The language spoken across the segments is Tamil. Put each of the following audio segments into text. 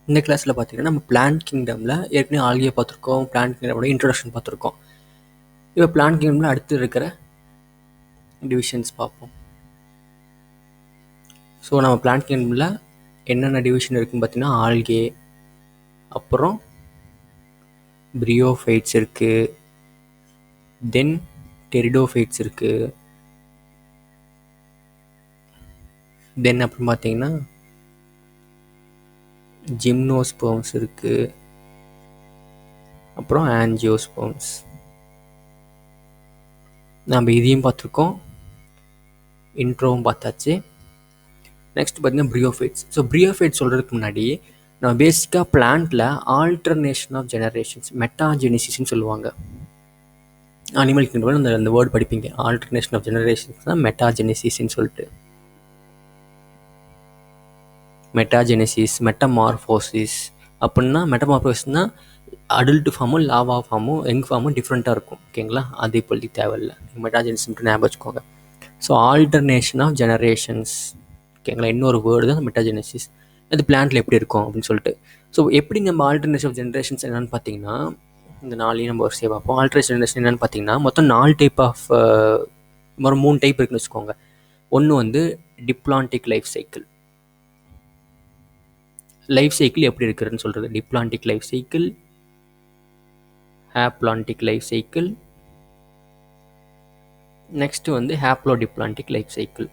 இந்த கிளாஸில் பார்த்தீங்கன்னா நம்ம பிளான்ட் கிங்டமில் ஏற்கனவே ஆல்கியை பார்த்துருக்கோம், பிளான்ட் கிங்டமோட இன்ட்ரொடக்ஷன் பார்த்துருக்கோம். இப்போ பிளான்ட் கிங்டமில் அடுத்து இருக்கிற டிவிஷன்ஸ் பார்ப்போம். ஸோ நம்ம பிளான்ட் கிங்டமில் என்னென்ன டிவிஷன் இருக்குதுன்னு பார்த்தீங்கன்னா ஆல்கே, அப்புறம் பிரியோஃபைட்ஸ் இருக்குது, தென் டெரிடோஃபைட்ஸ் இருக்குது, தென் அப்புறம் பார்த்தீங்கன்னா ஜிம்னோஸ்பர்ம்ஸ் இருக்குது, அப்புறம் ஆன்ஜியோஸ்பர்ம்ஸ். நம்ம இதையும் பார்த்துருக்கோம், இன்ட்ரோவும் பார்த்தாச்சு. நெக்ஸ்ட் பார்த்தீங்கன்னா பிரியோஃபைட்ஸ். ஸோ பிரியோஃபைட்ஸ் சொல்கிறதுக்கு முன்னாடி நம்ம பேசிக்காக பிளான்ட்டில் ஆல்டர்னேஷன் ஆஃப் ஜெனரேஷன்ஸ், மெட்டாஜெனிசிஸ்ன்னு சொல்லுவாங்க. அனிமல் கிங்டம் அந்த வேர்டு படிப்பீங்க, ஆல்டர்னேஷன் ஆஃப் ஜெனரேஷன்ஸ் தான் மெட்டாஜெனிசிஸ்ன்னு சொல்லிட்டு. மெட்டாஜெனிசிஸ், மெட்டமார்ஃபோசிஸ் அப்படின்னா, மெட்டமார்ஃபோசிஸ்னால் அடல்ட் ஃபார்மும் லாவா ஃபார்மும் யங் ஃபார்மும் டிஃப்ரெண்ட்டாக இருக்கும். ஓகேங்களா, அது இப்போதைக்கு தேவையில்லை, மெட்டாஜெனிசிஸ் ஞாபகம் வச்சுக்கோங்க. ஸோ ஆல்டர்னேஷன் ஆஃப் ஜெனரேஷன்ஸ், ஓகேங்களா, இன்னொரு வேர்டு தான் மெட்டாஜெனிசிஸ். அது பிளான்ட்டில் எப்படி இருக்கும் அப்படின்னு சொல்லிட்டு. ஸோ எப்படி நம்ம ஆல்டர்னேஷன் ஆஃப் ஜெனரேஷன்ஸ் என்னென்னு பார்த்தீங்கன்னா, இந்த நாளையும் நம்ம ஒரு சேவ் பார்ப்போம். ஆல்டர்னேஷன் ஜெனரேஷன் என்னென்னு பார்த்தீங்கன்னா மொத்தம் 4 டைப் ஆஃப், ஒரு 3 டைப் இருக்குன்னு வச்சுக்கோங்க. ஒன்று வந்து diplontic life cycle. Life cycle எப்படி இருக்குதுன்னு சொல்கிறது. Diplontic life cycle, haplontic life cycle, next வந்து ஹேப்ளோடிப்ளான்டிக் லைஃப் சைக்கிள்.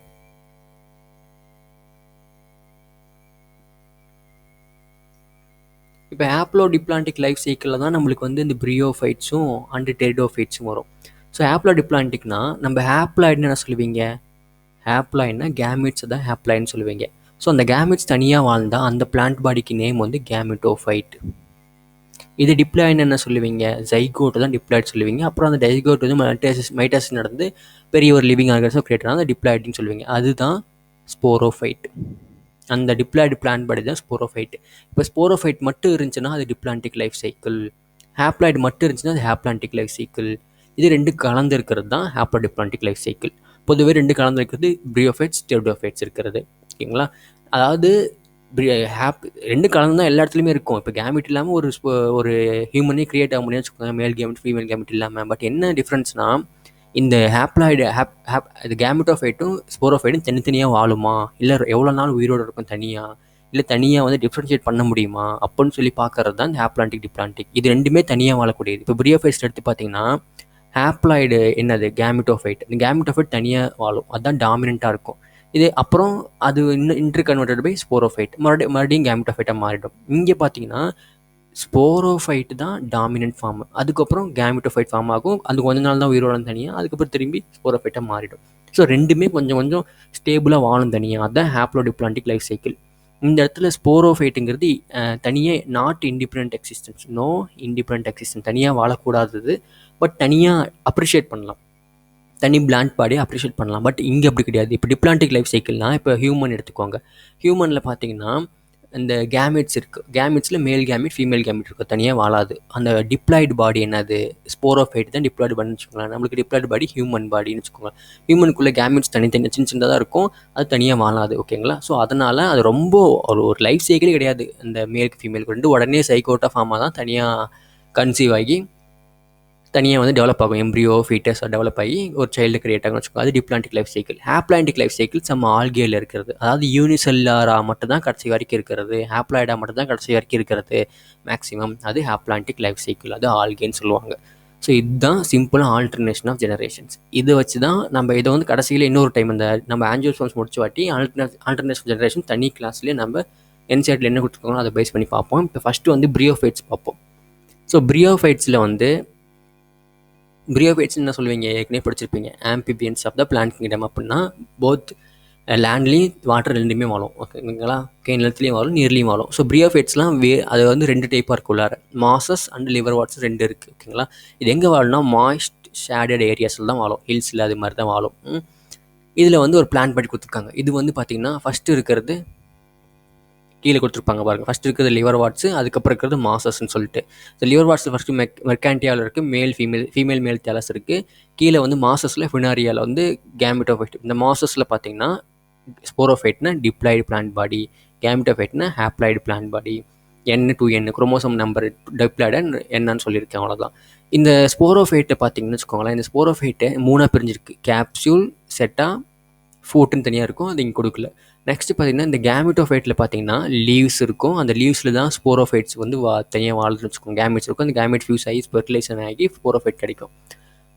இப்போ ஹேப்ளோடிப்ளான்டிக் லைஃப் சைக்கிளில் தான் நம்மளுக்கு வந்து இந்த பிரியோஃபைட்ஸும் அண்டு டெரிடோஃபைட்ஸும் வரும். ஸோ ஹேப்ளோடிப்ளான்டிக்னா நம்ம ஹேப்ளாய்டுன்னு என்ன சொல்லுவீங்க? ஹேப்ளாய்ட்னா கேமிட்ஸ் தான் ஹேப்ளாய்டுன்னு சொல்லுவீங்க. ஸோ அந்த கேமிட்ஸ் தனியாக வாழ்ந்தால் அந்த பிளான்ட் பாடிக்கு நேம் வந்து கேமிட்டோஃபைட். இது டிப்ளாய்டுன்னு என்ன சொல்லுவீங்க? ஜைகோட்டு தான் டிப்ளாய்டு சொல்லுவீங்க. அப்புறம் அந்த டைகோட் வந்து மைட்டாசிஸ் நடந்து பெரிய ஒரு லிவிங் ஆர்கனிசம் கிரியேட் ஆனால் அந்த டிப்ளாய்டுன்னு சொல்லுவீங்க. அதுதான் ஸ்போரோஃபைட். அந்த டிப்ளாய்டு பிளான்ட் பாடி தான் ஸ்போரோஃபைட். இப்போ ஸ்போரோஃபைட் மட்டும் இருந்துச்சுன்னா அது டிப்ளான்டிக் லைஃப் சைக்கிள், ஹேப்ளாய்டு மட்டும் இருந்துச்சுன்னா அது ஹேப்ளான்டிக் லைஃப் சைக்கிள். இது ரெண்டு கலந்து இருக்கிறது தான் ஹேப்ளோடிப்ளான்டிக் லைஃப் சைக்கிள். பொதுவே ரெண்டு கலந்து இருக்கிறது பிரியோஃபைட்ஸ், டெரிடோஃபைட்ஸ் இருக்கிறது. ஓகேங்களா, அதாவது ரெண்டு கலந்து தான் எல்லா இடத்துலையுமே இருக்கும். இப்போ கேமிட் இல்லாமல் ஒரு ஹியூமனே கிரியேட் ஆக முடியும்னு வச்சுக்கோங்க, மேல் கேமிட் ஃபீமேல் கேமிட் இல்லாமல். பட் என்ன டிஃப்ரென்ஸ்னால் இந்த ஹேப்ளாய்டு இது கேமிட்டோஃபைட்டும் ஸ்போரோஃபைட்டும் தனித்தனியாக வாழுமா, இல்லை எவ்வளோ நாள் உயிரோடு இருக்கும் தனியாக, இல்லை தனியாக வந்து டிஃப்ரென்ஷியேட் பண்ண முடியுமா அப்படின்னு சொல்லி பார்க்கறது தான் இந்த ஹேப்ளான்டிக் டிப்ளான்டிக். இது ரெண்டுமே தனியாக வாழக்கூடியது. இப்போ பிரியோஃபைட்ஸ் எடுத்து பார்த்தீங்கன்னா ஹேப்ளாய்டு என்னது கேமிட்டோஃபைட். இந்த கேமிட்டோஃபைட் தனியாக வாழும், அதுதான் டாமினண்ட்டாக இருக்கும். இது அப்புறம் அது இன்டர் கன்வெர்டட் பை ஸ்போரோஃபைட், மறுபடியும் கேமிட்டோஃபைட்டாக மாறிடும். இங்கே பார்த்தீங்கன்னா ஸ்போரோஃபைட் தான் டாமினன்ட் ஃபார்ம், அதுக்கப்புறம் கேமிட்டோஃபைட் ஃபார்ம் ஆகும். அது கொஞ்ச நாள் தான் உயிரோட தனியாக, அதுக்கப்புறம் திரும்பி ஸ்போரோஃபைட்டாக மாறிடும். ஸோ ரெண்டுமே கொஞ்சம் கொஞ்சம் ஸ்டேபிளாக வாழும் தனியாக. அதுதான் ஹேப்ளோடிப்ளான்டிக் லைஃப் சைக்கிள். இந்த இடத்துல ஸ்போரோஃபைட்டுங்கிறது தனியாக not independent existence, no independent existence, தனியாக வாழக்கூடாதது. பட் தனியாக அப்ரிஷியேட் பண்ணலாம், தனி பிளான்ட் பாடியை அப்ரிஷியேட் பண்ணலாம். பட் இங்கே அப்படி கிடையாது. இப்போ டிப்ளான்டிக் லைஃப் சைக்கிள்னால் இப்போ ஹியூமன் எடுத்துக்கோங்க. ஹியூமனில் பார்த்தீங்கன்னா இந்த கேமிட்ஸ் இருக்குது, கேமிட்ஸில் மேல் கேமிட் ஃபீமேல் கேமிட் இருக்கும், தனியாக வாழாது. அந்த டிப்ளாய்டு பாடி என்னது? ஸ்போரோஃபைட் தான் டிப்ளாய்டு பாடின்னு வச்சுக்கோங்களேன். நம்மளுக்கு டிப்ளாய்டு பாடி ஹியூமன் பாடின்னு வச்சுக்கோங்க. ஹியூமனுக்குள்ளே கேமிட்ஸ் தனித்தனி சின்ன சின்னதாக தான் இருக்கும், அது தனியாக வாழாது. ஓகேங்களா, ஸோ அதனால் அது ரொம்ப ஒரு லைஃப் சைக்கிளே கிடையாது. இந்த மேலுக்கு ஃபீமேலுக்கு ரெண்டு உடனே சைக்கோட்டா ஃபார்மாக தான் தனியாக கன்சீவ் ஆகி தனியாக வந்து டெவலப் ஆகும். எம்ப்ரியோ ஃபீட்டஸ் டெவலப் ஆகி ஒரு சைல்டு கிரியேட் ஆகும்னு வச்சுக்கோங்க. அது diplontic life cycle. Haplontic life cycle நம்ம ஆல்கேயில் இருக்கிறது, அதாவது யூனிசெல்லாராக மட்டும் தான் கடைசி வரைக்கும் இருக்கிறது, ஹேப்ளாய்டாக மட்டும் தான் கடைசி வரைக்கும் இருக்கிறது மேக்ஸிமம். அது ஹேப்ளான்டிக் லைஃப் சைக்கிள், அது ஆல்கேன்னு சொல்லுவாங்க. ஸோ இதுதான் சிம்பிளாக ஆல்டர்னேஷன் ஆஃப் ஜெனரேஷன்ஸ். இதை வச்சு தான் நம்ம இதை வந்து கடைசியில் இன்னொரு டைம் இந்த நம்ம ஆன்ஜியோஸ்பர்ம்ஸ் முடிச்சு வாட்டி ஆல்டர்னேஷன் ஜெனரேஷன் தனி கிளாஸ்லேயே நம்ம என்சிஆர்டியில் என்ன கொடுத்துருக்கோங்களோ அதை பேஸ் பண்ணி பார்ப்போம். இப்போ ஃபஸ்ட்டு வந்து பிரியோஃபைட்ஸ் பார்ப்போம். ஸோ பிரியோஃபைட்ஸில் வந்து பிரியோஃபைட்ஸ் என்ன சொல்லுவீங்க, ஏற்கனவே படிச்சிருப்பீங்க, amphibians of the plant kingdom. அப்படின்னா போத் லேண்ட்லேயும் வாட்டர் ரெண்டுமே வாழும். ஓகேங்களா, நிலத்துலேயும் வாழும், நீர்லேயும் வாழும். ஸோ பிரியோஃபைட்ஸ்லாம் அது வந்து ரெண்டு டைப்பாக இருக்குது உள்ளார, மாசஸ் அண்ட் லிவர் வாட்ஸ் ரெண்டு இருக்குது. ஓகேங்களா, இது எங்கே வாழும்னா மாய்ஸ்ட் ஷேடட் ஏரியாஸில் தான் வாழும், ஹில்ஸில் அது மாதிரி தான் வாழும். இதில் வந்து ஒரு பிளான்ட் பாடி கொடுத்துருக்காங்க. இது வந்து பார்த்திங்கன்னா ஃபஸ்ட்டு இருக்கிறது கீழே கொடுத்துருப்பாங்க பாருங்கள். ஃபஸ்ட் இருக்கிறது லிவர் வாட்ஸு, அதுக்கப்புறம் இருக்கிறது மாசஸ்ன்னு சொல்லிட்டு. ஸோ லிவர் வாட்ஸில் ஃபஸ்ட்டு மெர்கான்டியாவில் இருக்குது, மேல் ஃபீமேல் மேல் தேலஸ் இருக்குது. கீழே வந்து மாசஸில் ஃபினாரியாவில் வந்து கேமிட்டோஃபைட். இந்த மாசஸில் பார்த்தீங்கன்னா ஸ்போரோஃபைட்னா டிப்ளாய்டு பிளான்ட் பாடி, கேமிட்டோஃபைட்னா haploid plant body. N2N chromosome number diploid என்னன்னு சொல்லியிருக்கேன், அவ்வளோதான். இந்த ஸ்போரோஃபைட்டை பார்த்தீங்கன்னு வச்சுக்கோங்களேன், இந்த ஸ்போரோஃபைட்டை 3ஆக பிரிஞ்சிருக்கு. கேப்சியூல், செட்டா, ஃபூட்டுன்னு தனியாக இருக்கும், அது இங்கே கொடுக்கல. நெக்ஸ்ட் பார்த்தீங்கன்னா இந்த கேமிட்டோஃபைட்டில் பார்த்தீங்கன்னா லீவ்ஸ் இருக்கும். அந்த லீவ்ஸில் தான் ஸ்போரோஃபைட்ஸ் வந்து தனியாக வாழ்ந்துன்னு வச்சுக்கோங்க. கேமிட்ஸ் இருக்கும், அந்த கேமிட் ஃபியூஸ் ஆகி ஃபெர்டிலைசேஷன் ஆகி ஸ்போரோஃபைட் கிடைக்கும்.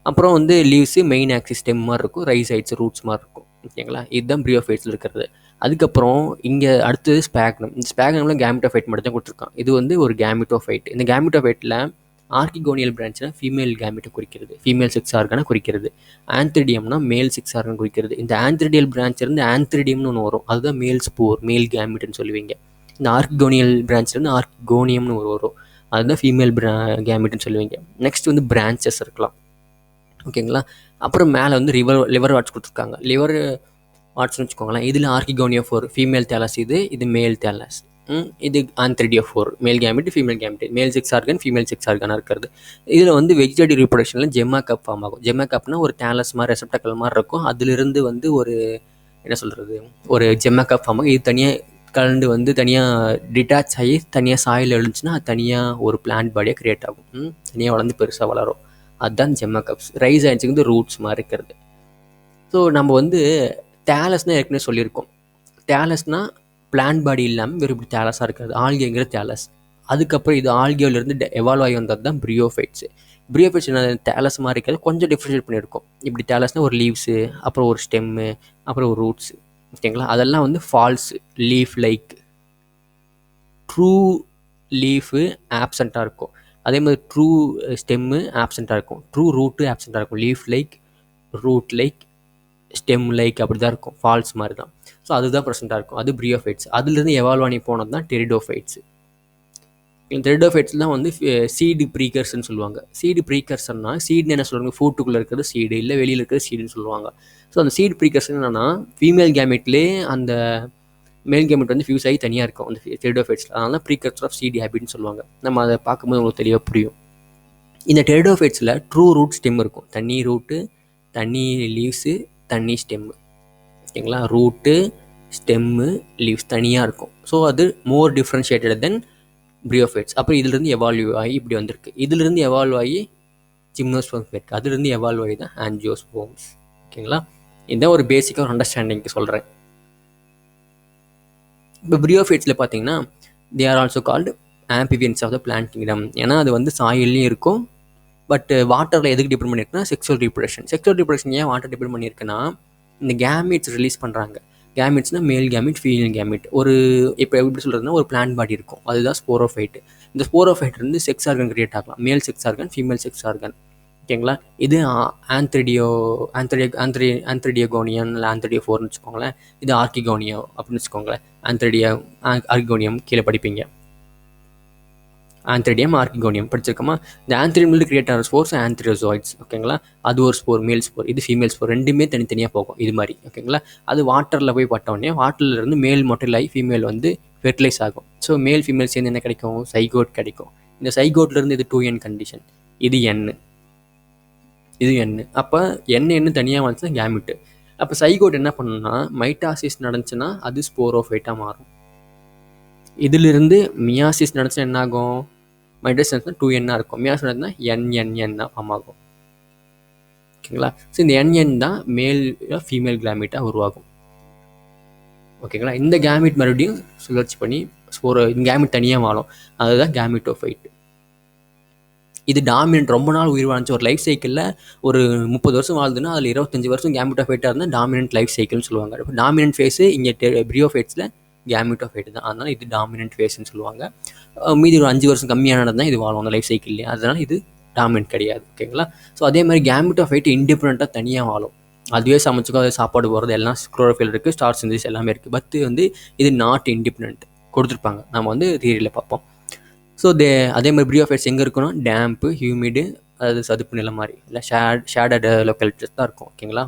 அப்புறம் வந்து லீவ்ஸு மெயின் ஆக்சிஸ் ஸ்டெம் மாதிரி இருக்கும், ரைசைட்ஸ் ரூட்ஸ் மாதிரி இருக்கும். ஓகேங்களா, இதுதான் ப்ரியோஃபைட்ஸில் இருக்கிறது. அதுக்கப்புறம் இங்கே அடுத்தது ஸ்பேக்னம். இந்த ஸ்பேக்னமில் கேமிட்டோஃபைட் மட்டும் தான் கொடுத்துருக்கான். இது வந்து ஒரு கேமிட்டோஃபைட். இந்த கேமிட்டோஃபைட்டில் ஆர்கிகோனியல் பிரான்ச்னா ஃபீமேல் கேமிட்டை குறிக்கிறது, ஃபீமேல் செக்ஸ் ஆர்கனை குறிக்கிறது. ஆந்த்ரிடியம்னா மேல் செக்ஸ் ஆர்கன் குறிக்கிறது. இந்த ஆந்த்ரிடியல் பிரான்ச் இருந்து ஆந்த்ரிடியம்னு ஒன்று வரும், அதுதான் மேல் ஸ்போர், மேல் கேமிட்னு சொல்லுவீங்க. இந்த ஆர்கிகோனியல் பிரான்ச்லேருந்து ஆர்கிகோனியம்னு ஒரு வரும், அதுதான் ஃபீமேல் கேமிட்னு சொல்லுவீங்க. நெக்ஸ்ட் வந்து பிரான்ச்சஸ் இருக்கலாம். ஓகேங்களா, அப்புறம் மேலே வந்து லிவர் வாட்ஸ் கொடுத்துருக்காங்க. லிவர் வாட்ஸ்னு வச்சுக்கோங்களேன். இதில் ஆர்கிகோனியோஃபோர் ஃபீமேல் தேலஸ், இது மேல் தேலஸ். இது antheridiophore male gamete, female gamete, male sex organ, female sex ஆர்கனாக இருக்கிறது. இதில் வந்து வெஜிடேட்டிவ் ரீப்ரொடக்ஷனில் ஜெம்மா கப் ஃபார்ம் ஆகும். ஜெம்மா கப்னா ஒரு தேலஸ் மாதிரி ரெசப்டக்கல் மாதிரி இருக்கும், அதிலிருந்து வந்து ஒரு என்ன சொல்கிறது, ஒரு ஜெம்மா கப் ஃபார்ம் ஆகும். இது தனியாக கலந்து வந்து தனியாக டிட்டாச் ஆகி தனியாக சாயில் எழுந்துச்சுன்னா அது தனியாக ஒரு பிளான்ட் பாடியாக க்ரியேட் ஆகும், தனியாக வளர்ந்து பெருசாக வளரும். அதுதான் ஜெம்மா கப்ஸ். ரைஸ் ஆயிடுச்சுக்கு வந்து ரூட்ஸ் மாதிரி இருக்கிறது. ஸோ நம்ம வந்து தேலஸ்னால் ஏற்கனவே சொல்லியிருக்கோம். தேலஸ்னால் பிளான்ட் பாடி இல்லாமல் வெறும் இப்படி தேலஸாக இருக்கிறது, ஆல்கேங்கிற தேலஸ். அதுக்கப்புறம் இது ஆல்கேவிலேருந்து எவால்வ் ஆகி வந்தது தான் ப்ரியோஃபைட்ஸு. ப்ரியோஃபைட்ஸ் என்ன தேலஸ் மாதிரி இருக்கிறது கொஞ்சம் டிஃப்ரென்ஷியேட் பண்ணியிருக்கோம். இப்படி தேலஸ்னால் ஒரு லீவ்ஸு, அப்புறம் ஒரு ஸ்டெம்மு, அப்புறம் ஒரு ரூட்ஸு. ஓகேங்களா, அதெல்லாம் வந்து false leaf like. True leaf ஆப்சண்ட்டாக இருக்கும், அதே மாதிரி ட்ரூ ஸ்டெம்மு ஆப்சண்ட்டாக இருக்கும், ட்ரூ ரூட்டு ஆப்சண்ட்டாக இருக்கும். Leaf like, root like, stem like அப்படி தான் இருக்கும், ஃபால்ஸ் மாதிரி தான். ஸோ அதுதான் ப்ரெசென்ட்டாக இருக்கும், அது ப்ரியோஃபைட்ஸ். அதுலேருந்து எவால்வ் ஆகி போனது தான் டெரிடோஃபைட்ஸ். டெரிடோஃபைட்ஸ் தான் வந்து சீடு ப்ரீகர்ஸ்ன்னு சொல்லுவாங்க. சீடு ப்ரீகர்ஸ்னா சீடுன்னு என்ன சொல்லுவாங்க, ஃபூட்டுக்குள்ளே இருக்கிறது சீடு, இல்லை வெளியில் இருக்கிறது சீடுன்னு சொல்லுவாங்க. ஸோ அந்த சீடு ப்ரீகர்ஸ் என்னென்னா ஃபீமேல் கேமெட்லேயே அந்த மேல் கேமெட் வந்து ஃபியூஸ் ஆகி தனியாக இருக்கும் அந்த டெரிடோஃபைட்ஸில். அதனால தான் ப்ரீகர்சர் ஆஃப் சீடி ஹேபிட்னு சொல்லுவாங்க. நம்ம அதை பார்க்கும்போது உங்களுக்கு தெளிவாக புரியும். இந்த டெரிடோஃபைட்ஸில் ட்ரூ ரூட் ஸ்டெம் இருக்கும், தண்ணி ரூட்டு, தண்ணி லீவ்ஸு, தண்ணி ஸ்டெம்மு. ஓகேங்களா, ரூட்டு, ஸ்டெம்மு, லீவ்ஸ் தனியாக இருக்கும். ஸோ அது மோர் டிஃப்ரென்ஷியேட்டட் தென் ப்ரியோஃபைட்ஸ். அப்புறம் இதிலிருந்து எவால்வ் ஆகி இப்படி வந்திருக்கு. இதிலிருந்து எவால்வ் ஆகி ஜிம்னோஸ்போர்ம்ஸ் இருக்குது, அதுலேருந்து எவால்வ் ஆகி தான் ஆன்ஜியோஸ்போர்ம்ஸ். ஓகேங்களா, இதுதான் ஒரு பேசிக்காக ஒரு அண்டர்ஸ்டாண்டிங்க்கு சொல்கிறேன். இப்போ ப்ரியோஃபைட்ஸில் பார்த்தீங்கன்னா they are also called amphibians of the plant kingdom. ஏன்னா அது வந்து சாயில்லையும் இருக்கும், பட் வாட்டரில் எதுக்கு டிபெண்ட் பண்ணியிருக்குன்னா செக்ஸுவல் ரீப்ரொடக்ஷன். செக்ஸுவல் ரீப்ரொடக்ஷன் ஏன் வாட்டர் டிபெண்ட் பண்ணியிருக்குன்னா இந்த கேமிட்ஸ் ரிலீஸ் பண்ணுறாங்க. கேமிட்ஸ்னால் மேல் கேமிட், ஃபீமேல் கேமிட். ஒரு இப்போ எப்படி சொல்கிறதுனா ஒரு பிளான்ட் பாடி இருக்கும், அதுதான் ஸ்போரோஃபைட்டு. இந்த ஸ்போரோஃபைட் இருந்து செக்ஸ் ஆர்கன் கிரியேட் ஆகலாம், மேல் sex organ, female sex organ. ஓகேங்களா, இது ஆந்த்ரிடியோகோனியன் இல்லை ஆந்த்ரிடியோஃபோர்னு வச்சுக்கோங்களேன். இது ஆர்கிகோனியோ அப்படின்னு வச்சுக்கோங்களேன். ஆர்கிகோனியம் கீழே படிப்பீங்க, ஆந்த்ரிடியம் ஆர்கிகோனியம் படிச்சிருக்கோமா. இந்த ஆந்த்ரிடியம் கிரியேட் ஆகிற ஸ்போர்ஸ் ஆந்த்ரியோசாய்ட்ஸ். ஓகேங்களா, அது ஒரு ஸ்போர், மேல் ஸ்போர், இது ஃபீமேல் ஸ்போர். ரெண்டுமே தனித்தனியாக போகும் இது மாதிரி. ஓகேங்களா, அது வாட்டரில் போய் பட்டோடனே வாட்டர்லேருந்து மேல் மொட்டைலாகி ஃபீமேல் வந்து ஃபெர்டிலைஸ் ஆகும். ஸோ மேல் ஃபீமேல் சேர்ந்து என்ன கிடைக்கும், சைகோட் கிடைக்கும். இந்த சைகோட்லேருந்து இது 2N கண்டிஷன், இது N, இது N. அப்போ என்ன தனியாக வந்துச்சுன்னா கேமிட்டு. அப்போ சைகோட் என்ன பண்ணணும்னா மைட்டாசிஸ் நடந்துச்சுன்னா அது ஸ்போரோஃபைட்டாக மாறும். இதிலிருந்து மியாசிஸ் நடந்துச்சுன்னா என்ன ஆகும், மைட்டாசிஸ் நடந்துச்சுன்னா 2N இருக்கும், மியாசிஸ் நடந்துச்சுன்னா NN ஃபார்ம் ஆகும். ஓகேங்களா, ஸோ இந்த NN தான் மேல் ஃபீமேல் கேமிட்டாக உருவாகும். ஓகேங்களா, இந்த கேமிட் மறுபடியும் சுழற்சி பண்ணி இந்த கேமிட் தனியாக வாழும், அதுதான் கேமிட்டோஃபைட். இது டாமினன்ட், ரொம்ப நாள் உயிர் வாழ்ந்துச்சு. ஒரு லைஃப் சைக்கிளில் ஒரு 30 வருஷம் வாழ்ந்துன்னா அதில் 25 வருஷம் கேமிட்டோஃபைட்டாக இருந்தால் டாமினன்ட் லைஃப் சைக்கிள்னு சொல்லுவாங்க. இப்போ டாமினன்ட் ஃபேஸு இங்கே ப்ரியோஃபைட்ஸில் கேமிட்டோஃபைட் தான், அதனால் இது டாமினன்ட் ஃபேஸ்ன்னு சொல்லுவாங்க. மீதி ஒரு 5 வருஷம் கம்மியானது தான் இது வாழும் அந்த லைஃப் சைக்கிள்லேயே, அதனால் இது டாமினன்ட் கிடையாது. ஓகேங்களா, ஸோ அதே மாதிரி கேமிட்டோஃபைட் இண்டிபெண்ட்டாக தனியாக வாழும், அதுவே சமைச்சுக்கோ, அது சாப்பாடு போகிறது எல்லாம் குளோரோஃபில் இருக்குது, ஸ்டார் சிந்தசிஸ் எல்லாமே இருக்குது. பட் வந்து இது நாட் இண்டிபெண்ட் கொடுத்துருப்பாங்க, நம்ம வந்து தியரியில் பார்ப்போம். ஸோ அதே மாதிரி ப்ரியோஃபைட்ஸ் எங்கே இருக்குன்னா டேம்ப்பு, ஹியூமிடு, அதாவது சதுப்பு நிலம் மாதிரி இல்லை ஷேடட் லொக்காலிட்டிஸ் தான் இருக்கும். ஓகேங்களா,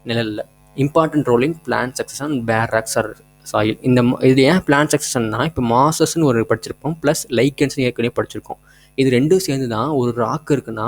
நிழலில் important role in plant succession bare rocks or soil. இது ஏன் பிளான்ட் சக்சஷன்னா இப்போ மாசஸ்ன்னு ஒரு படிச்சிருப்போம், ப்ளஸ் லைக்கன்ஸ்னு ஏற்கனவே படிச்சிருக்கோம். இது ரெண்டும் சேர்ந்து தான் ஒரு ராக் இருக்குன்னா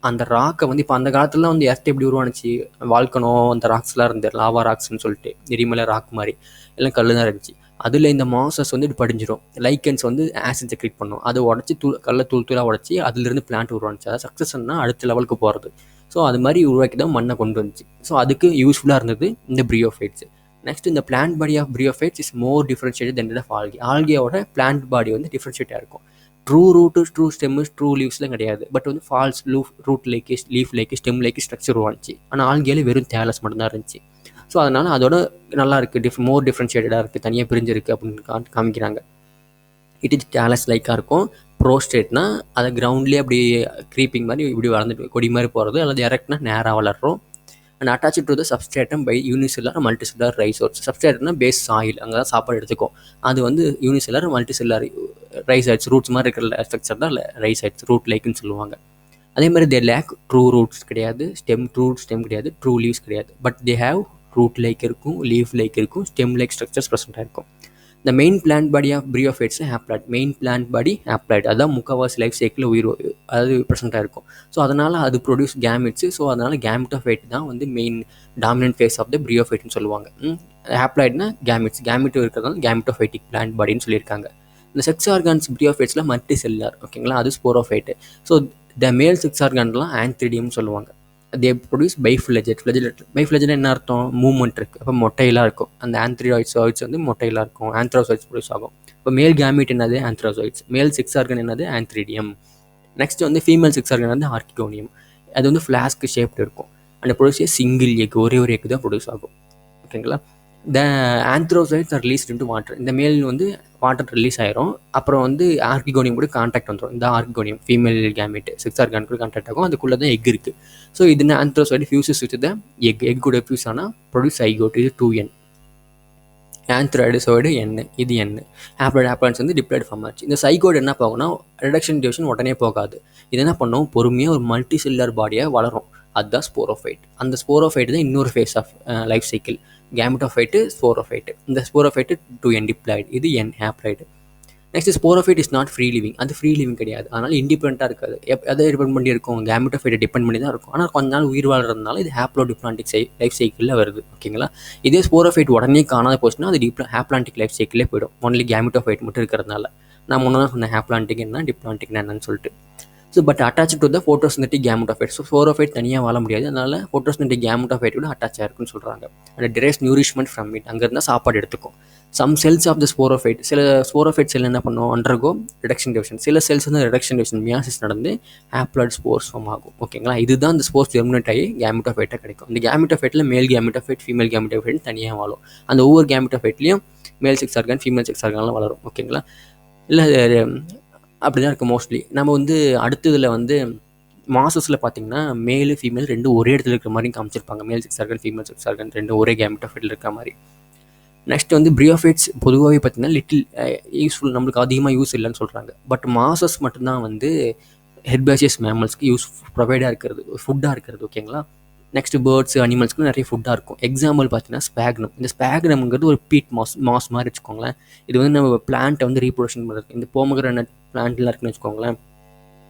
அந்த ராக்கை வந்து இப்போ அந்த காலத்துலலாம் வந்து எர்த் எப்படி உருவானுச்சு, வால்கனோ அந்த ராக்ஸ்லாம் இருந்து லாவா ராக்ஸ்ன்னு சொல்லிட்டு எரிமலை ராக் மாதிரி எல்லாம் கல் தான் இருந்துச்சு. அதில் இந்த மாசஸ் வந்து படிஞ்சிடும். லைக்கன்ஸ் வந்து ஆசிட் செக்ரேட் பண்ணும். அதை உடச்சி தூள் தூளாக உடச்சி அதுலேருந்து பிளான்ட் உருவாச்சு. அதாவது சக்ஸஸ்னா அடுத்த லெவலுக்கு போகிறது. ஸோ அது மாதிரி உருவாக்கி தான் மண்ணை கொண்டு வந்துச்சு. ஸோ அதுக்கு யூஸ்ஃபுல்லாக இருந்தது இந்த பிரியோஃபைட்ஸ். நெக்ஸ்ட் இந்த plant body of bryophytes is more differentiated than of algae. ஆல்கேயோட பிளான்ட் பாடி வந்து டிஃப்ரென்ஷியேட்டாக இருக்கும். True root, true stem, true லீவ்ஸ்லாம் கிடையாது. பட் வந்து false root like, leaf like, stem like structure உருவாச்சு. ஆனால் ஆல்கேல வெறும் தேலஸ் மட்டும்தான் இருந்துச்சு. ஸோ அதனால் அதோட நல்லா இருக்குது, மோர் டிஃப்ரென்ஷியேட்டடாக இருக்குது, தனியாக பிரிஞ்சிருக்கு அப்படின்னு காமிக்கிறாங்க. இட் இஸ் டேலஸ் லைக்காக இருக்கும். ப்ரோஸ்டேட்னா அதை கிரவுண்ட்லேயே அப்படி க்ரீப்பிங் மாதிரி இப்படி வளர்ந்துட்டு கொடி மாதிரி போகிறது, அல்லது எரெக்ட்னா நேராக வளர்றோம். And attach to the substratum by unicellular multicellular rhizoids. சப்ஸ்ட்ரேட்னா பேஸ் சாயில், அங்கே தான் சாப்பாடு எடுத்துக்கும். அது வந்து யூனிசெல்லர் மல்டிசெல்லர் ரைசைட்ஸ், ரூட்ஸ் மாதிரி இருக்கிற ஸ்ட்ரக்சர் தான் ரைசைட்ஸ், ரூட் லைக்குன்னு சொல்லுவாங்க. அதே மாதிரி தே லேக் ட்ரூ ரூட்ஸ் கிடையாது, ஸ்டெம் கிடையாது, ட்ரூ லீவ்ஸ் கிடையாது. But they have root like இருக்கும், லீஃப் லைக் இருக்கும், ஸ்டெம் லைக் ஸ்ட்ரக்சர்ஸ் ப்ரெசென்ட்டாக இருக்கும். இந்த main plant body of bryophytes haploid. Main plant body haploid, அதுதான் முக்கால்வாசி லைஃப் சைக்கிள் அதாவது ப்ரெசென்ட்டாக இருக்கும். ஸோ அதனால் அது ப்ரொடியூஸ் கேமிட்ஸு. ஸோ அதனால் கேமிட்டோஃபைட் தான் வந்து main dominant phase of the பிரியோஃபைட்னு சொல்லுவாங்க. ஹேப்ளாய்ட்னா கேமிட்டும் இருக்கிறதால கேமிட்டோஃபைட்டிக் பிளான்ட் பாடின்னு சொல்லியிருக்காங்க. இந்த செக்ஸ் ஆர்கான்ஸ் பிரியோஃபைட்ஸில் மல்டி செல்லார், ஓகேங்களா, அது ஸ்போரோஃபைட்டு. ஸோ த மேல் செக்ஸ் ஆர்கான்லாம் ஆன்த்ரிடியம்னு சொல்லுவாங்க. They produce பைஃப்ளெஜெட். பைஃப்ளெஜெட் என்ன அர்த்தம்? மூவ்மெண்ட் இருக்குது, அப்போ மொட்டையெல்லாம் இருக்கும். அந்த ஆந்த்ரியாய்ட்ஸ் வந்து மொட்டையெல்லாம் இருக்கும், ஆந்த்ரோசைட்ஸ் ப்ரொடியூஸ் ஆகும். இப்போ மேல் கேமிட் என்னது? ஆந்த்ரோசைட்ஸ். மேல் செக்ஸ் ஆர்கன் என்னது? ஆந்த்ரிடியம். நெக்ஸ்ட் வந்து ஃபீமேல் செக்ஸ் ஆர்கன் வந்து ஆர்கிகோனியம். அது வந்து ஃப்ளாஸ்க் ஷேப்டு இருக்கும். அந்த ப்ரொடியூஸ் சிங்கிள் எக், ஒரே ஒரு எக் தான் ப்ரொடியூஸ் ஆகும், ஓகேங்களா. த ஆந்த்ரோசைட்ஸ் ஆர் ரிலீஸ்ட் இன்டு வாட்டர். இந்த மேல் வந்து வாட்டர் ரிலீஸ் ஆயிரும். அப்புறம் வந்து ஆர்கிகோனியம் கூட கான்டாக்ட் வந்துடும். இந்த archegonium female gamete sex argon கூட கான்டாக்ட் ஆகும். அதுக்குள்ளே தான் எக் இருக்குது. ஸோ இது ஆந்த்ரோசைடு ஃபியூசஸ் வித் த எக் கூட ஃபியூஸ் ஆனால் ப்ரொடியூஸ் ஐகோட். இது 2N. ஆந்த்ராய்டு என், இது என். ஆப்ளாய்ட்ஸ் வந்து டிப்ளாய்டு ஃபார்ம் ஆச்சு. இந்த சைகோடு என்ன போகும்னா ரிடக்ஷன் டிவிஷன் உடனே போகாது. இது என்ன பண்ணும்? பொறுமையாக ஒரு மல்டி செல்லுலர் பாடியாக வளரும். அதுதான் ஸ்போரோஃபைட். அந்த ஸ்போரோஃபைட் தான் இன்னொரு phase of life cycle. Gametophyte, sporophyte. இந்த ஸ்போரோஃபைட்டு 2N டிப்ளாய்டு, இது N haploid. Next sporophyte is not free living. அது ஃப்ரீ லிவிங் கிடையாது, அதனால் இண்டிபெண்ட்டாக இருக்காது. எதை டிபெண்ட் பண்ணி இருக்கும்? கேமிட்டோஃபைட்டை டிபெண்ட் பண்ணி தான் இருக்கும். ஆனால் கொஞ்ச நாள் உயிர் வாழ்றதுனால இது ஹேப்ளோடிப்ளான்டிக் லைஃப் சைக்கிளில் வருது, ஓகேங்களா. இதே ஸ்போரோஃபைட் உடனே காணாத போச்சுன்னா அது ஹேப்ளான்டிக் லைஃப் சைக்கிளே போயிடும், ஒன்லி கேமிட்டோஃபைட் மட்டும் இருக்கிறதுனால. நான் முன்னே தான் சொன்னேன் ஹேப்ளான்டிக் என்ன, டிப்ளான்டிக்னா என்னன்னு சொல்லிட்டு. So but attach to the photosynthetic gametophyte. So sporophyte தனியாக வாழ முடியாது, அதனால் ஃபோட்டோசிந்தட்டிக் கேமிட்டோஃபைட் கூட அட்டாச் ஆயிருக்குன்னு சொல்கிறாங்க. அந்த டிரைவ்ஸ் நியூரிஷ்மெண்ட் ஃப்ரம் இட், அங்கேருந்தால் சாப்பாடு எடுத்துக்கும். Some cells of the sporophyte, சில ஸ்போரோஃபைட் செல் என்ன பண்ணும்? Undergo reduction division. சில செல்ஸ் வந்து ரிடக்ஷன் டிவிஷன் மியாசிஸ் நடந்து ஹேப்ளாய்டு ஸ்போர்ஸ் ஃபார்ம் ஆகும், ஓகேங்களா. இதுதான் இந்த ஸ்போர்ஸ் ஜெர்மினேட் ஆகி கேமிட்டோஃபைட்டாக கிடைக்கும். இந்த கேமிட்டோஃபைட்டில் மேல் கேமிட்டோஃபைட், ஃபீமேல் கேமிட்டோஃபைட் தனியாக வாழும். அந்த ஒவ்வொரு கேமிட்டோஃபைட்லேயும் male sex organ, female sex ஆர்கான்லாம் வளரும், ஓகேங்களா. இல்லை அப்படி தான் இருக்குது மோஸ்ட்லி. நம்ம வந்து அடுத்ததில் வந்து மாசஸில் பார்த்தீங்கன்னா மேலு ஃபீமேல் ரெண்டும் ஒரே இடத்துல இருக்கிற மாதிரி காமிச்சிருப்பாங்க. மேல் sex organ, female sex organ ரெண்டும் ஒரே கேமிட்டோஃபைட்டில் இருக்கிற மாதிரி. நெக்ஸ்ட் வந்து பிரியோஃபைட்ஸ் பொதுவாகவே பார்த்தீங்கன்னா லிட்டில் யூஸ்ஃபுல், நம்மளுக்கு அதிகமாக யூஸ் இல்லைன்னு சொல்கிறாங்க. பட் மாசஸ் மட்டும்தான் வந்து ஹெர்பேசியஸ் மேமல்ஸ்க்கு ப்ரொவைடாக இருக்கிறது, ஃபுட்டாக இருக்கிறது, ஓகேங்களா. நெக்ஸ்ட் பேர்ட்ஸ், அனிமல்ஸ்க்கு நிறைய ஃபுட்டாக இருக்கும். எக்ஸாம்பிள் பார்த்தீங்கன்னா ஸ்பேக்னம். இந்த ஸ்பேக்னம்ங்கிறது ஒரு பீட் மாஸ் மாதிரி வச்சுக்கோங்களேன். இது வந்து நம்ம பிளான்ட்டை வந்து ரீப்ரொடக்ஷன் பண்ணுறதுக்கு, இந்த போமோகிரானட் பிளான்ட்லாம் இருக்குன்னு வச்சுக்கோங்களேன்,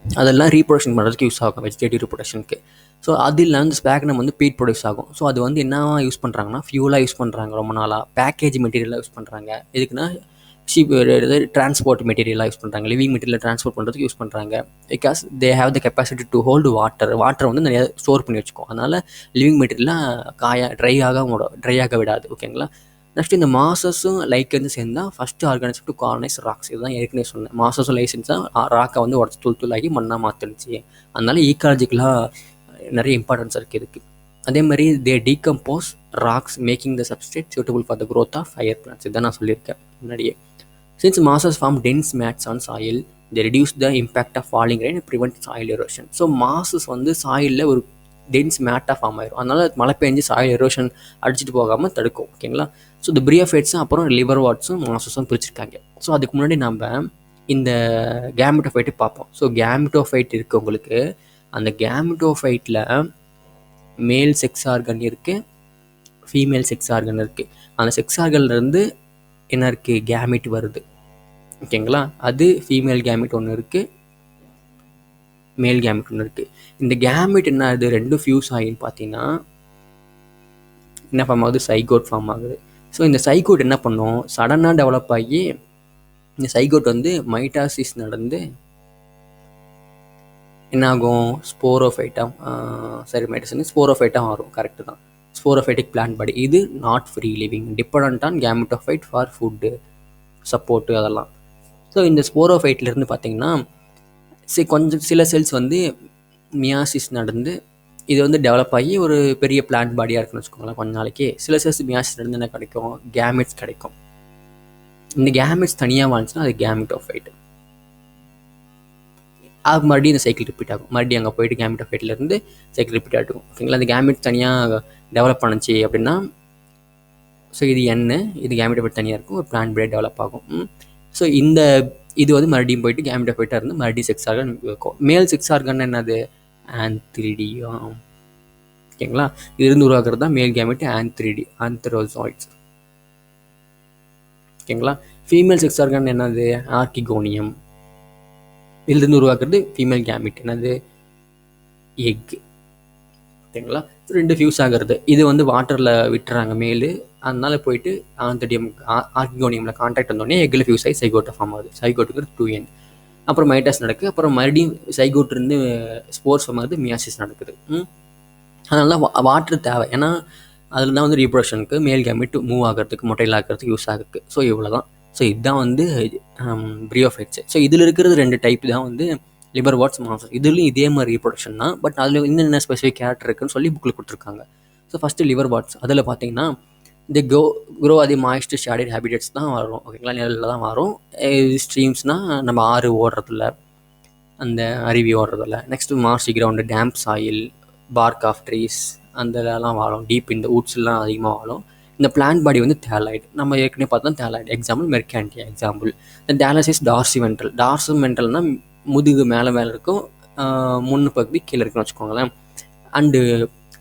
அதெல்லாம் ரீப்ரொடக்ஷன் பண்ணுறதுக்கு யூஸ் ஆகும், வெஜிடேட்டிவ் ரீப்ரொடக்ஷனுக்கு. ஸோ அது இல்லாமல் இந்த ஸ்பேக்னம் வந்து பீட் ப்ரொடியூஸ் ஆகும். ஸோ அது வந்து என்ன யூஸ் பண்ணுறாங்கன்னா ஃபியூலாக யூஸ் பண்ணுறாங்க, ரொம்ப நாளாக பேக்கேஜ் மெட்டீரியலாக யூஸ் பண்ணுறாங்க. எதுக்குன்னா டிரான்ஸ்போர்ட் மெட்டீரியலாக யூஸ் பண்ணுறாங்க, லிவிங் மெட்டீரியல் ட்ரான்ஸ்போர்ட் பண்ணுறதுக்கு யூஸ் பண்ணுறாங்க. Because they have the capacity to hold water வந்து நிறைய ஸ்டோர் பண்ணி வச்சுக்கோம். அதனால் லிவிங் மெட்டீரியலாக ட்ரை ஆக விடாது, ஓகேங்களா. நெக்ஸ்ட் இந்த மாசஸும் லைக்கன்ஸும் சேர்ந்தால் first organism to colonise rocks. இதுதான் ஏற்கனவே சொன்னேன். மாசஸும் லைசன்ஸாக ராக்கை வந்து உடச்சி தூளாகி மண்ணாக மாற்றிடுச்சு. அதனால ஈக்காலஜிக்கலாக நிறைய இம்பார்ட்டன்ஸ் இருக்குது இதுக்கு. அதே மாதிரி they decompose rocks making the substrate suitable for the growth of higher plants. இதான் நான் சொல்லியிருக்கேன் முன்னாடியே. Since mosses form dense mats on soil, they reduce the impact of falling rain, prevent soil erosion. So mosses வந்து சாயிலில் ஒரு டென்ஸ் மேட்டாக ஃபார்ம் ஆயிரும், அதனால் மழை பெஞ்சு சாயில் எரோஷன் அடிச்சுட்டு போகாமல் தடுக்கும், ஓகேங்களா. ஸோ இந்த பிரியோஃபைட்ஸும் அப்புறம் லிவர் வாட்ஸும் மாசஸும் பிரிச்சிருக்காங்க. ஸோ அதுக்கு முன்னாடி நம்ம இந்த கேமிட்டோஃபைட்டு பார்ப்போம். ஸோ கேமிட்டோஃபைட் இருக்குது உங்களுக்கு. அந்த கேமிட்டோஃபைட்டில் மேல் செக்ஸ் ஆர்கன் இருக்குது, ஃபீமேல் செக்ஸ் ஆர்கன் இருக்குது. அந்த செக்ஸ் ஆர்கன்லேருந்து என்ன இருக்குது? கேமிட் வருது, ஓகேங்களா. அது ஃபீமேல் கேமிட் ஒன்று இருக்குது, மேல் கேமிட் ஒன்று இருக்குது. இந்த கேமிட் என்ன ஆகுது? ரெண்டும் ஃபியூஸ் ஆகின்னு பார்த்தீங்கன்னா என்ன ஃபார்ம் ஆகுது? சைகோட் ஃபார்ம் ஆகுது. ஸோ இந்த சைகோட் என்ன பண்ணும், சடனாக டெவலப் ஆகி இந்த சைகோட் வந்து மைட்டாசிஸ் நடந்து என்னாகும், ஸ்போரோஃபைட்டாக, சரி மைட்டாசிஸ் ஸ்போரோஃபைட்டாக மாறும். கரெக்டு தான், ஸ்போரோஃபைட்டிக் பிளான்ட் பாடி. இது not free living, depend on gametophyte for food support அதெல்லாம். ஸோ இந்த ஸ்போரோஃபைட்லேருந்து பார்த்தீங்கன்னா கொஞ்சம் சில செல்ஸ் வந்து மியாசிஸ் நடந்து இது வந்து டெவலப் ஆகி ஒரு பெரிய பிளான்ட் பாடியாக இருக்குன்னு வச்சுக்கோங்களேன் கொஞ்ச நாளைக்கு. சில செல்ஸ் மியாசிஸ் நடந்து என்ன கிடைக்கும், கேமெட்ஸ் கிடைக்கும். இந்த கேமெட்ஸ் தனியாக வாழ்ந்துச்சுன்னா அது கேமெட்டோஃபைட். அது மறுபடியும் இந்த சைக்கிள் ரிப்பீட் ஆகும். மறுபடியும் அங்கே போயிட்டு கேமெட்டோஃபைட்லேருந்து சைக்கிள் ரிப்பீட் ஆகிடும். ஓகேங்களா, அந்த கேமெட்ஸ் தனியாக டெவலப் பண்ணுச்சு அப்படின்னா, ஸோ இது என்ன, இது கேமெட்டோஃபைட் தனியாக இருக்கும், ஒரு பிளான்ட் பாடி டெவலப் ஆகும். ஸோ இது வந்து மறுபடியும் போயிட்டு கேமெட்டோஃபைட்டாக இருந்து மறுபடியும் செக்ஸ் ஆர்கன் இருக்கும். மேல் செக்ஸ் ஆர்கன் என்னது, ஆந்த்ரிடியம். ஓகேங்களா, இருந்து உருவாக்குறது தான் மேல் கேமெட், ஆந்த்ரோசாய்ட்ஸ். ஓகேங்களா, ஃபீமேல் செக்ஸ் ஆர்கன் என்னது, ஆர்கிகோனியம். இதிலிருந்து உருவாக்குறது ஃபீமேல் கேமெட் என்னது, எக். ஓகேங்களா, ரெண்டு ஃபியூஸ் ஆகிறது. இது வந்து வாட்டரில் விட்டுறாங்க மேலு, அதனால போயிட்டு ஆந்த்ரிடியம் ஆர்கிகோனியமில் கான்டாக்ட் வந்தோடனே எக்கில் ஃபியூஸ் ஆகி சைகோட்டை ஃபார்ம் ஆகுது. சைகோட்டுக்கு 2N. அப்புறம் மைட்டாஸ் நடக்குது. அப்புறம் மறுபடியும் சைகோட்லேருந்து ஸ்போர்ஸ் ஃபார்ம் ஆகுது, மியாசிஸ் நடக்குது. அதனால வாட்டர் தேவை, ஏன்னா அதில் தான் வந்து ரீப்ரொடக்ஷனுக்கு மேல் கேமெட் மூவ் ஆகிறதுக்கு மொட்டையில் ஆகிறதுக்கு யூஸ் ஆகுது. ஸோ இவ்வளோ தான். ஸோ இதுதான் வந்து பிரியோஃபைட்ஸ். ஸோ இதில் இருக்கிறது 2 டைப் தான் வந்து லிவர்வாட்ஸ், மாசஸ். இதுலேயும் இதே மாதிரி ரீப்ரொடக்ஷன் தான், பட் அதில் என்னென்ன ஸ்பெசிஃபிக் கேரக்டர் இருக்குன்னு சொல்லி புக்கில் கொடுத்துருக்காங்க. So first liverworts. அதில் பார்த்தீங்கன்னா இந்த க்ரோ அது மாய்ஸ்ட் ஷேடட் ஹேபிடேட்ஸ் தான் வரும். ஓகேங்களா, நிழலில் தான் வரும். ஸ்ட்ரீம்ஸ்னால் நம்ம ஆறு ஓடுறதில்ல, அந்த அருவி ஓடுறதில்ல. Next marshy ground, damp soil, bark of trees, அந்தலாம் வாழும். டீப் இந்த வுட்ஸ்லாம் அதிகமாக வாழும். இந்த பிளான்ட் பாடி வந்து தேலாய்டு. நம்ம ஏற்கனவே பார்த்தோம் தேலாய்டு. Example மெர்கான்டியா example. இந்த டேலசிஸ் டார்சிமென்ட்ரல். டார்சிமென்ட்ரல்னால் முதுகு மேலே இருக்கும், முன்னு பகுதி கீழே இருக்குன்னு வச்சுக்கோங்களேன். And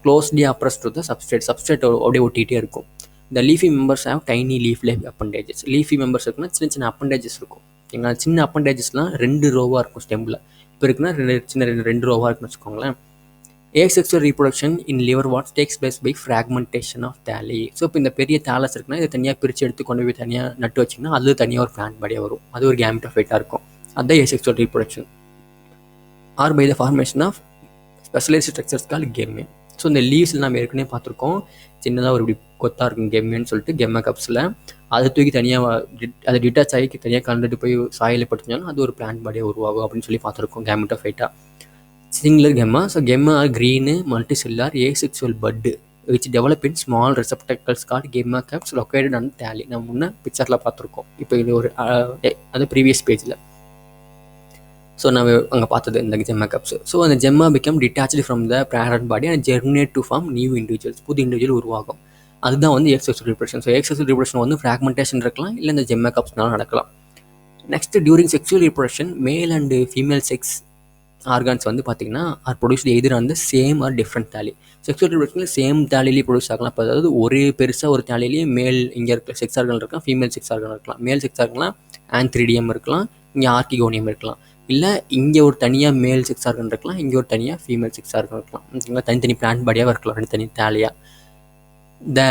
closely oppress to the substrate அப்படியே ஒட்டிகிட்டே இருக்கும். இந்த leafy members have tiny leaf like appendages. Leafy members இருக்குன்னா சின்ன சின்ன அப்பண்டேஜஸ் இருக்கும். ஓகேங்களா, சின்ன அப்பண்டேஜஸ்லாம் 2 ரோவாக இருக்கும் ஸ்டெம்பில். இப்போ இருக்குன்னா ரெண்டு ரோவாக இருக்குன்னு வச்சுக்கோங்களேன். Asexual reproduction in liverworts takes place by fragmentation of thalli. So இப்போ இந்த பெரிய தாலஸ் இருக்குன்னா இதை தனியாக பிரித்து எடுத்து கொண்டு போய் தனியாக நட்டு வச்சிங்கன்னா அது தனியாக ஒரு பிளான்ட் பாடியாக வரும். அது ஒரு கேமெட்டோஃபைட்டாக இருக்கும். அதுதான் asexual reproduction. Or by the formation of specialised structures called gemmae. So இந்த லீவ்ஸில் நம்ம ஏற்கனவே பார்த்துருக்கோம், சின்னதாக ஒரு இப்படி கொத்தாக இருக்கும் கெம்மென்னு சொல்லிட்டு, கெம்மை கப்ஸில் அதை தூக்கி தனியாக அதை டிட்டாச் ஆகி தனியாக கலந்துட்டு போய் சாயில் படுத்துனாலும் அது ஒரு பிளான்ட் பாடியாக உருவாகும் அப்படின்னு சொல்லி பார்த்துருக்கோம் கேமெட்டோஃபைட்டாக. Singular gemma. So gemma are green multicellular asexual bud which develop in small receptacles called gemma caps located on thalli. நம்ம முன்ன பிக்சரில் பார்த்துருக்கோம். இப்போ இது ஒரு அது ப்ரீவியஸ் பேஜில். ஸோ நம்ம அங்கே பார்த்தது இந்த ஜெம்மா கப்ஸ். ஸோ அந்த gemma become detached from the parent body and germinate to form new individuals. புது இண்டிவிஜுவல் உருவாகும். அதுதான் வந்து asexual reproduction. So asexual reproduction வந்து ஃப்ராக்மெண்டேஷன் இருக்கலாம், இல்லை இந்த ஜெம்மா கப்ஸ்னால நடக்கலாம். Next, during sexual reproduction male and female sex organs வந்து பார்த்தீங்கன்னா ஆர் ப்ரொடியூஸ்டு எதிர் வந்து same or different thalli. Sexual ரிப்ரடக்ஷனில் சேம் தாலிலேயே ப்ரொடியூஸ் ஆகலாம். இப்போ அதாவது ஒரே பெருசாக ஒரு தாலிலேயே மேல் இங்கே இருக்க செக்ஸ் ஆர்கன் இருக்கலாம், ஃபீமேல் செக்ஸ் ஆர்கன் இருக்கலாம். மேல் செக்ஸ் ஆர்கன்லாம் ஆந்த்ரிடியம் இருக்கலாம், இங்கே ஆர்கிகோனியம் இருக்கலாம். இல்லை இங்கே ஒரு தனியாக மேல் செக்ஸ் ஆர்கன் இருக்கலாம், இங்கே ஒரு தனியாக ஃபீமேல் செக்ஸ் ஆர்கன் இருக்கலாம். இங்கே தனித்தனி பிளான்ட் பாடியாக இருக்கலாம், தனி தாலியாக. த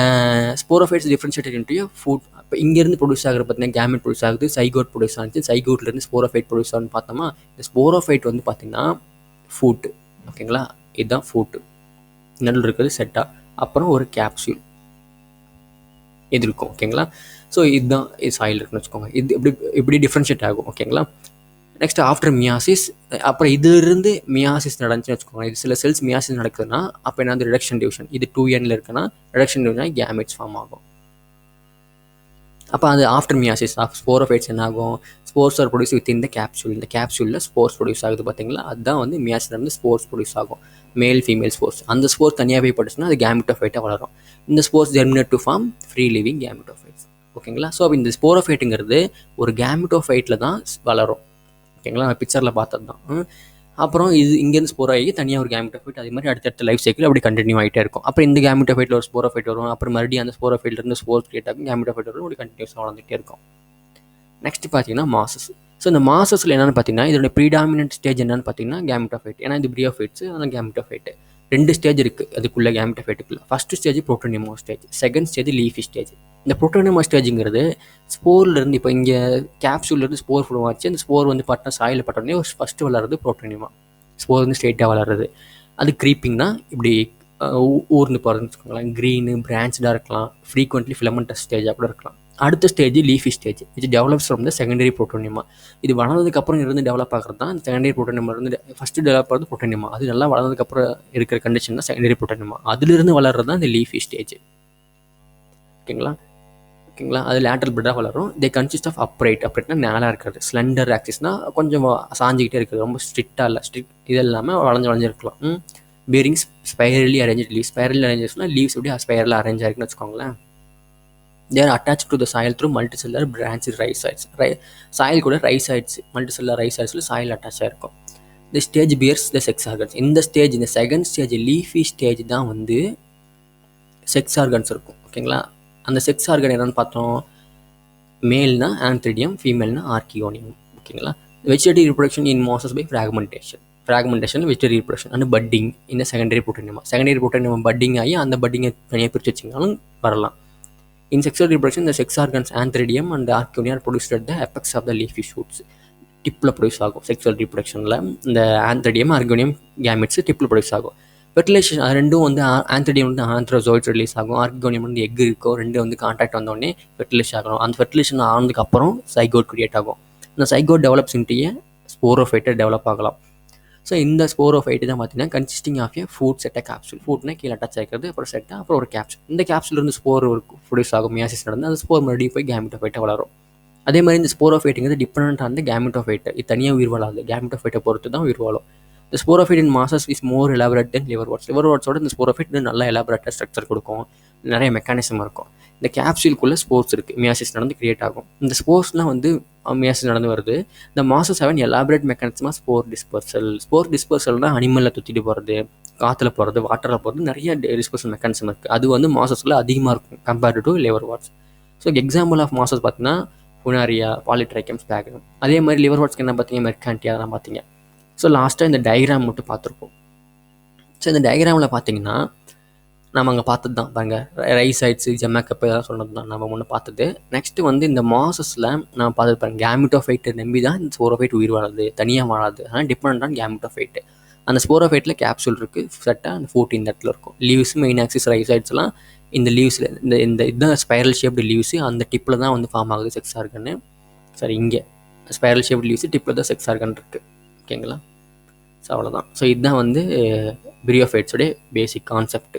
ஸ்போரோஃபைட்ஸ் டிஃப்ரென்ஷியேட்டட் இன்டு ஃபுட். இப்போ இங்கேருந்து ப்ரொடியூஸ் ஆகிற பார்த்தீங்கன்னா கேமெட் ப்ரொடியூஸ் ஆகுது, சைகோட் ப்ரொடியூஸ் ஆகுது, சைகோட்லேருந்து ஸ்போரோஃபைட் ப்ரொடியூஸ் ஆகுதுன்னு பார்த்தோமா. இந்த ஸ்போரோஃபைட் வந்து பார்த்திங்கன்னா ஃபுட்டு. ஓகேங்களா, இதுதான் ஃபுட்டு. நடுவில் இருக்கிறது செட்டா, அப்புறம் ஒரு கேப்சூல் இது இருக்கும். ஓகேங்களா, ஸோ இதுதான் சாயில் இருக்குன்னு வச்சுக்கோங்க. இது இப்படி டிஃப்ரென்ஷியேட் ஆகும். ஓகேங்களா, நெக்ஸ்ட் ஆஃப்டர் மியாசிஸ். அப்புறம் இதிலிருந்து மியாசிஸ் நடந்துச்சுன்னு வச்சுக்கோங்க. இது சில செல்ஸ் மியாசிஸ் நடக்குதுன்னா அப்போ என்ன, ரிடக்ஷன் டிவிஷன். இது 2Nல இருக்குன்னா ரிடக்ஷன் டிவிஷன் கேமெட்ஸ் ஃபார்ம் ஆகும். அப்போ அது ஆஃப்டர் மியாசிஸ் ஆஃப் ஸ்போரோஃபைட்ஸ் என்ன ஆகும், spores R produce with in the capsule. இந்த கேப்சூலில் ஸ்போர்ஸ் ப்ரொடியூஸ் ஆகுது பார்த்தீங்களா, அதுதான் வந்து மியாசிஸ்லேருந்து ஸ்போர்ஸ் ப்ரொடியூஸ் ஆகும். Male female spores. அந்த ஸ்போர்ஸ் தனியாக போய் பட்டுச்சுன்னா அது கேமெட்டோஃபைட்டாக வளரும். இந்த spores germinate to form free living gametophytes. ஓகேங்களா, ஸோ அப்போ இந்த ஸ்போரோஃபைட்டுங்கிறது ஒரு கேமெட்டோஃபைட்டில் தான் வளரும். ஓகேங்களா, நான் பிக்சரில் பார்த்தது தான். அப்புறம் இது இங்கேருந்து ஸ்போர் ஆகி தனியாக ஒரு கேமெட்டோஃபைட், அதே மாதிரி அடுத்தடுத்த லைஃப் சைக்கிள் அப்படி கண்டினியூ ஆகிட்டே இருக்கும். அப்புறம் இந்த கேமெட்டோஃபைட்டில் ஒரு ஸ்போரோஃபைட் வரும், அப்புறம் மறுபடியும் அந்த ஸ்போரோஃபைட்லேருந்து ஸ்போர் கிரியேட் ஆகும், கேமெட்டோஃபைட் வரும், அப்படி கண்டினியூஸாக வளர்ந்துகிட்டே இருக்கும். நெக்ஸ்ட் பார்த்தீங்கன்னா மாசஸ். ஸோ இந்த மாசஸில் என்னென்னு பார்த்தீங்கன்னா இதோட ப்ரீடாமினன்ட் ஸ்டேஜ் என்னென்னு பார்த்தீங்கன்னா கேமெட்டோஃபைட். ஏன்னா இது பிரியோஃபைட்ஸ், அதான் கேமெட்டோஃபைட்டு. 2 ஸ்டேஜ் இருக்குது அதுக்குள்ளே கேமெட்டோஃபைட்டுக்குள்ளே. First stage protonema stage, second stage leafy stage. இந்த புரோட்டோனியமா ஸ்டேஜுங்கிறது ஸ்போர்லேருந்து, இப்போ இங்கே கேப்சூல்லேருந்து ஸ்போர் ஃபார்ம் அந்த ஸ்போர் வந்து பட்டா சாயில் பட்டோடனே ஃபஸ்ட்டு வளர்றது புரோட்டோனியமா. ஸ்போர் வந்து ஸ்ட்ரெயிட்டாக வளர்றது. அது க்ரீப்பிங்னா இப்படி ஊர்ந்து போகிறதுன்னு வச்சுக்கோங்களேன். க்ரீனு பிரான்ச்டாக இருக்கலாம், ஃப்ரீக்வெண்ட்லி ஃபிலமெண்டஸ் ஸ்டேஜாக கூட இருக்கலாம். அடுத்த ஸ்டேஜ் லீஃபி ஸ்டேஜ், இது டெவலப்ஸ் ஃப்ரம் த செகண்டரி புரோட்டோனியமா. இது வளர்ந்ததுக்கப்புறம் இருந்து டெவலப் ஆகிறது தான் செகண்டரி புரோட்டோனியமா. இருந்து ஃபஸ்ட்டு டெவலப் ஆகிறது புரோட்டோனியமா. அது நல்லா வளர்ந்ததுக்கப்புறம் இருக்கிற கண்டிஷன் தான் செகண்டரி புரோட்டோனியமா. அதிலிருந்து வளர்றது தான் இந்த லீஃபி ஸ்டேஜ். ஓகேங்களா? அது லேட்டரல் பிரெட்டாக வளரும். தே கன்சிஸ்ட் ஆஃப் அப்ரைட்னா நேராக இருக்கிறது. ஸ்லெண்டர் ஆக்சிஸ்னால் கொஞ்சம் சாஞ்சிக்கிட்டே இருக்குது, ரொம்ப ஸ்ட்ரிக்டாக இல்லை. இது இல்லாமல் வளைஞ்சிருக்கலாம். Bearings spirally arrange leaves. Spirally அரேஞ்சஸ்னால் லீவ்ஸ் எப்படி ஸ்பைரலாக அரேஞ்ச் ஆகிருக்குன்னு வச்சுக்கோங்களேன். they are attached to the soil through multicellular branched rhizoids. Soil கூட ரைசாய்ட்ஸ், மல்டிசெல்லர் ரைசாய்ட்ஸில் சாயில் அட்டாச் ஆகிருக்கும். இந்த stage bears the sex organs. இந்த ஸ்டேஜ், இந்த செகண்ட் ஸ்டேஜ் லீஃபி ஸ்டேஜ் தான் வந்து செக்ஸ் ஆர்கன்ஸ் இருக்கும். ஓகேங்களா? அந்த செக்ஸ் ஆர்கன் என்னென்னு பார்த்தோம், மேல்னா ஆந்த்ரிடியம், ஃபீமேல்னா ஆர்கியோனியம். ஓகேங்களா? Vegetative reproduction in mosses by fragmentation vegetative reproduction and budding இந்த செகண்டரி புரோட்டோனியமா. செகண்டரி புரோட்டோனியமா பட்டிங் ஆகி அந்த பட்டிங்கை தனியாக பிரித்து வச்சிங்கனாலும் வரலாம். In sexual reproduction, the sex organs antheridium and archeonia are produced at the apex of the leafy shoots. டிப்பில் ப்ரொடியூஸ் ஆகும். செக்ஷுவல் ரீப்ரொடக்ஷனில் இந்த ஆந்த்ரிடியம் ஆர்கோனியம் கேமெட்ஸ் டிப்பில் ப்ரொடியூஸ் ஆகும். ஃபெர்டிலைசேஷன் அது ரெண்டும் வந்து ஆந்த்ரிடியம் வந்து ஆந்த்ரோசோய்ட்ஸ் ரிலீஸ் ஆகும். ஆர்கோனியம் வந்து எக் இருக்கும். ரெண்டும் வந்து கான்டாக்ட் வந்தோடனே ஃபெர்டிலைசேஷன் ஆகணும். அந்த ஃபெர்டிலைசேஷன் ஆனதுக்கு அப்புறம் சைகோட் கிரியேட் ஆகும். இந்த சைகோட் டெவலப்ஸ் இன்ட்டு ஸ்போரோஃபைட்டை டெவலப் ஆகலாம். ஸோ இந்த ஸ்போரோஃபைட்டு தான் பார்த்தீங்கன்னா கன்சிஸ்டிங் ஆஃப் ஏ ஃபுட் செட்டை கேப்சூல். ஃபுட்னா கீழே அட்டாச் ஆகிக்கிறது, அப்புறம் செட்டை, அப்புறம் ஒரு கேப்சூல். இந்த கேப்சூலேருந்து ஸ்போர் ப்ரொடியூஸ் ஆகும். மியாசிஸ் நடந்து அந்த ஸ்போர் மறுபடியும் போய் கேமெட்டோஃபைட்டை வளரும். அதே மாதிரி இந்த ஸ்போரோஃபைட்டுங்கிறது டிபெண்ட் ஆன் த கேமெட்டோஃபைட்டு. இது தனியாக உயிர் வாழாது, கேமெட்டோஃபைட்டை பொறுத்து தான் உயிர் வாழும். இந்த sporophyte in mosses is more elaborate than liverworts. லிவர் வாட்ஸோட இந்த ஸ்போரோஃபைட் நல்லா எலாபரேட்டாக ஸ்ட்ரக்சர் கொடுக்கும், நிறைய மெக்கானிசம் இருக்கும். இந்த கேப்சூலுக்குள்ளே ஸ்போர்ஸ் இருக்குது, மியாசிஸ் நடந்து கிரியேட் ஆகும். இந்த ஸ்போர்ஸ்லாம் வந்து மியாசிஸ் நடந்து வருது. இந்த மாசஸ் ஹேவ் அன் எலாபரேட் மெக்கானிசமாக ஸ்போர் டிஸ்பர்சல். ஸ்போர் டிஸ்பர்சல்னால் அனிமலில் துத்திட்டு போகிறது, காற்றுல போகிறது, வாட்டரில் போகிறது, நிறைய டிஸ்பர்சல் மெக்கானிசம் இருக்குது. அது வந்து மாசஸில் அதிகமாக இருக்கும் compared to liverworts. So example of mosses பார்த்தீங்கன்னா ஃபுனாரியா, பாலிட்ரைக்கம், ஸ்பாகம். அதே மாதிரி லிவர் வாட்ஸ்க்கு என்ன பார்த்தீங்க, மெர்கான்டியா தான் பார்த்தீங்க. ஸோ லாஸ்ட்டாக இந்த டயக்ராம் மட்டும் பார்த்துருப்போம். ஸோ இந்த டயக்ராமில் பார்த்தீங்கன்னா நம்ம அங்கே பார்த்தது தான் பாருங்கள், ரைசாய்ட்ஸு, ஜெமாக்கப்பு இதெல்லாம் சொன்னது தான் நம்ம ஒன்று பார்த்தது. நெக்ஸ்ட்டு வந்து இந்த மாசஸில் நான் பார்த்தது பாருங்கள், கேமெட்டோஃபைட்டை நம்பி தான் இந்த ஸ்போரோஃபைட் உயிர் வாழாது, தனியாக வாழாது. ஆனால் டிபெண்ட் ஆன் கேமெட்டோஃபைட்டு. அந்த ஸ்போரோஃபைட்டில் கேப்சூல் இருக்குது, செட்டாக அந்த 14 இடத்துல இருக்கும். லீவ்ஸ், மெயின் ஆக்சிஸ், ரைசாய்ட்ஸ்லாம் இந்த லீவ்ஸில் இந்த இதுதான் ஸ்பைரல் ஷேப்டு லீவ்ஸு. அந்த டிப்பில் தான் வந்து ஃபார்ம் ஆகுது செக்ஸ் ஆர்கன்னு. சரி, இங்கே ஸ்பைரல் ஷேப்டு லீவ்ஸு, டிப்பில் தான் செக்ஸ் ஆர்கன் இருக்குது. ஓகேங்களா? ஸோ அவ்வளோதான். ஸோ இதுதான் வந்து பிரியோஃபைட்ஸோடைய பேசிக் கான்செப்ட்.